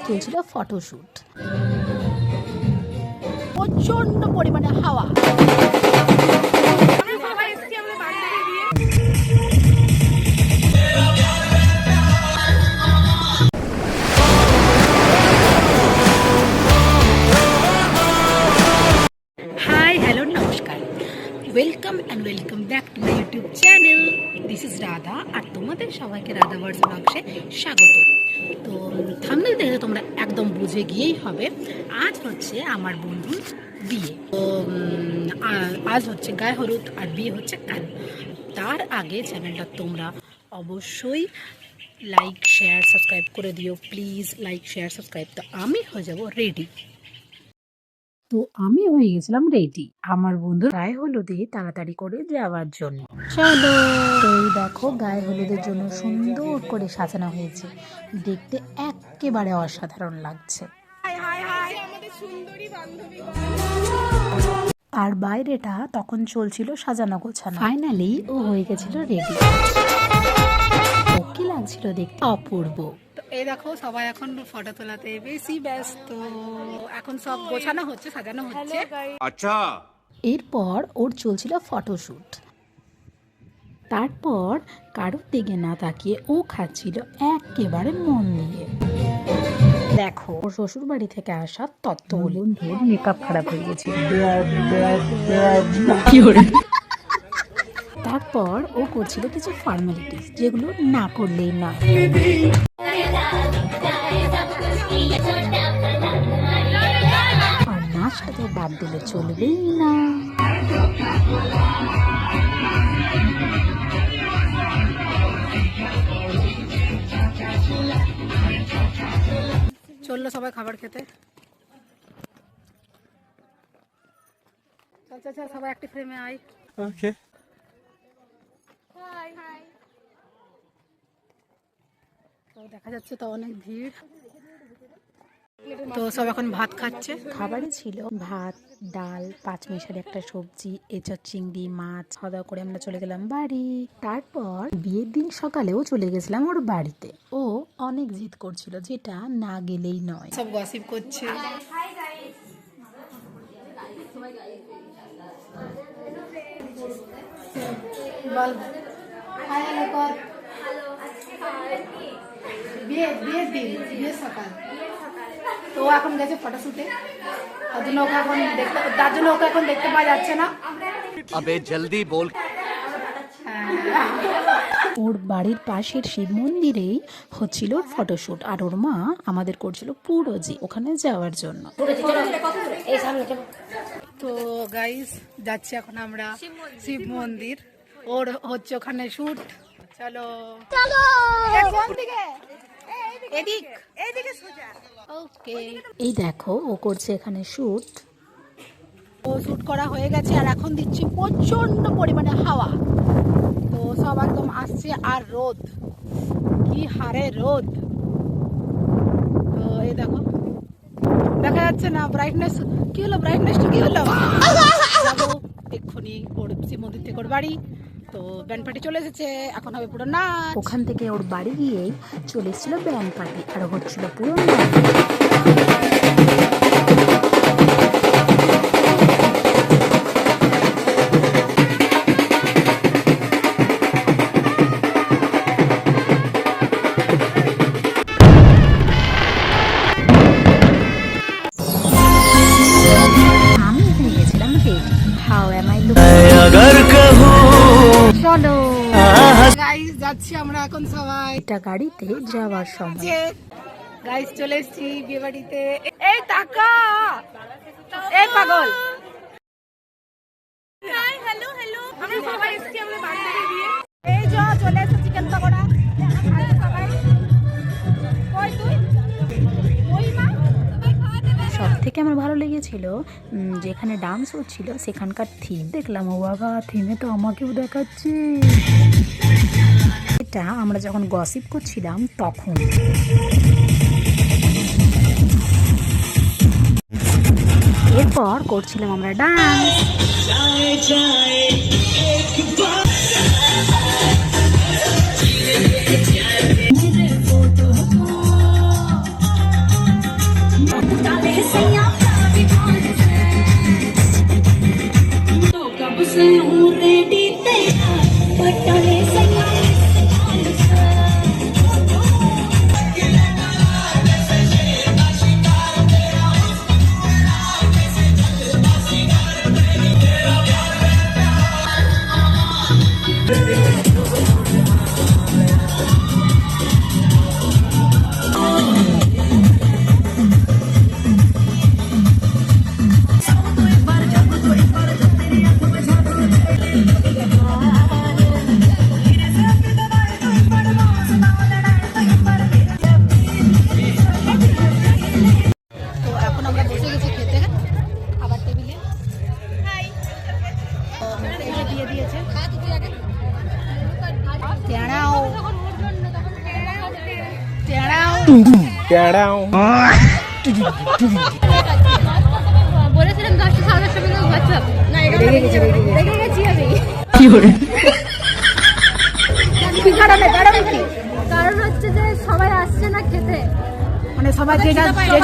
চলছিল ফটোশুট। প্রচন্ড পরিমাণে হাওয়া। হাই হ্যালো নমস্কার, welcome and welcome back to my YouTube channel. This is Radha, আর তোমাদের সবাইকে রাধা ওয়ার্ডস ব্লগসে স্বাগত। তো থাম্বনেল দেখে তোমরা একদম বুঝে গিয়েই হবে আজ হচ্ছে আমার বন্ধুর বিয়ে। তো আজ হচ্ছে গায়ে হলুদ আর বিয়ে হচ্ছে কাল। তার আগে চ্যানেলটা তোমরা অবশ্যই লাইক শেয়ার সাবস্ক্রাইব করে দিও, প্লিজ লাইক শেয়ার সাবস্ক্রাইব। তো আমি হয়ে যাব রেডি। তো আমি হয়ে গেছিলাম রেডি আমার বন্ধুর গায়ে হলুদে তাড়াতাড়ি করে যাওয়ার জন্য। চলো, তো এই দেখো গায়ে হলুদের জন্য সুন্দর করে সাজানো হয়েছে, দেখতে একেবারে অসাধারণ লাগছে। আর বাইরেটা তখন চলছিল সাজানো গোছানো। ফাইনালি ও হয়ে গেছিল রেডি। ও কি লাগছিল দেখতে অপূর্ব। এই দেখো সবাই এখন ফটো তোলাতে বেশি ব্যস্ত, এখন সব গোছানো হচ্ছে, সাজানো হচ্ছে। আচ্ছা, এরপর ওর চলছিল ফটোশুট। তারপর কারোর দিকে না তাকিয়ে ও খাচ্ছিল একেবারে মন দিয়ে। দেখো ওর শ্বশুর বাড়ি থেকে আসা তত্ত্ব বন্ধুর মেকআপ খারাপ হয়ে গেছে। তারপর ও করছিল কিছু ফর্মালিটিস, যেগুলো না করলেই না। আর নাচটাকে বাদ দিলে চলবেই না। চললো সবাই খাবার খেতে। চল চল সবাই একটি ফ্রেমে আয়। ওকে। তো দেখা যাচ্ছে তো অনেক ভিড়। তো সব এখন ভাত খাচ্ছে। খাবারে ছিল ভাত, ডাল, পাঁচমিশালি একটা সবজি, এঁচড়, চিংড়ি, মাছ। খাওয়া দাওয়া করে আমরা চলে গেলাম বাড়ি। তারপর বিয়ের দিন সকালেও চলে গেছিলাম ওর বাড়িতে। ও অনেক জিদ করছিল, যেটা না গেলেই নয়। সব গসিপ করছে। বল বিয়ের দিন, বিয়ের সকাল। তো এখন গেছে ফটোশুটে, তার জন্য ওকে এখন দেখতে পাওয়া যাচ্ছে না। আবে জলদি বল। ওর বাড়ির পাশের শিব মন্দিরেই হচ্ছিল ওর ফটোশুট, আর ওর মা আমাদের করছিল পুরোজি ওখানে যাওয়ার জন্য। তো গাইস যাচ্ছি এখন আমরা শিব মন্দির, ওর হচ্ছে ওখানে শুট। চলো চলো, এই দেখো ও করছে এখানে শুট। ও শুট করা হয়ে গেছে, আর এখন দিচ্ছি প্রচন্ড পরিমাণে হাওয়া। তো সব একদম আসছে, আর রোদ, কি হারে রোদ। তো এই দেখো দেখা যাচ্ছে না ব্রাইটনেস। কি হলো ব্রাইটনেসটা, কি হলো? যাবো এক্ষুনি ওর শিব মন্দির থেকে ওর বাড়ি। তো ব্যান্ড পার্টি চলে এসেছে, এখন হবে পুরো নাচ। ওখান থেকে ওর বাড়ি গিয়েই চলে এসেছিল ব্যান্ড পার্টি, আর হচ্ছিল পুরো নাচ। আমি হয়ে গেছিলাম ready. How M I looking? চলো গাইস যাচ্ছি আমরা এখন সবাই। এটা গাড়িতে যাওয়ার সময়। গাইস চলে এসেছি বিয়ে বাড়িতে। এই টাকা, এই পাগল। হাই হ্যালো হ্যালো, আমরা সবাই এসেছি আমরা বান্ধবীর বিয়ে। এই যে চলে এসেছি চিকেন পকোড়া। সবাই কই তুই? ওই মা সব থেকে আমার ভালো লেগেছিল যেখানে ডান্স হচ্ছিল সেখানকার থিম দেখলাম। ও বাবা, থিমে তো আমাকেও দেখাচ্ছে। এটা আমরা যখন গসিপ করছিলাম তখন। এরপর করছিলাম আমরা ডান্স। বলেছিলাম 10টা 10:30 পর্যন্ত হোয়াটসঅ্যাপ না, রেগে গেছি আমি। কি করে কারণ হচ্ছে যে সবাই আসছে না খেতে, মানে সবাই যে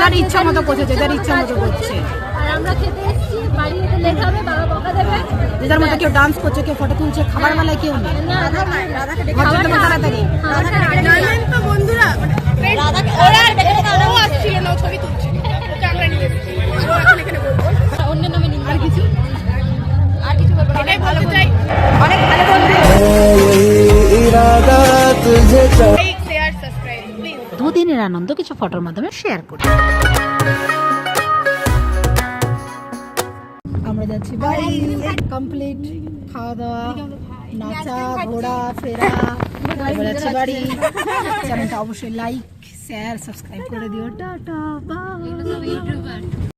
যার ইচ্ছা মতো করছে, যে যার ইচ্ছা মতো করছে। আর আমরা খেতে এসেছি, বাড়ি যেতে লেট হবে, বাবা বকা দেবে। যে যার মতো কেউ ডান্স করছে, কেউ ফটো তুলছে, খাবার বেলায় কেউ নেই। না ঘর থেকে তাড়াতাড়ি জানেন তো বন্ধুরা, ওরা ও আসছিল না, ও ছবি তুলছিল, ওকে আমরা নিয়ে এসেছি। ও এখন এখানে বলবো অন্য নামে নিন। আর কিছু বলবো না, এটাই বলতে চাই। অনেক ভালো বন্ধু। Like share subscribe please. দুদিনের আনন্দ কিছু ফটোর মাধ্যমে শেয়ার করি। আমরা যাচ্ছি বাড়ি, কমপ্লিট খাওয়া দাওয়া, নাচা ঘোরা ফেরা, এবার যাচ্ছি বাড়ি। চ্যানেলটা অবশ্যই লাইক শেয়ার সাবস্ক্রাইব করে দিও। Tata bye.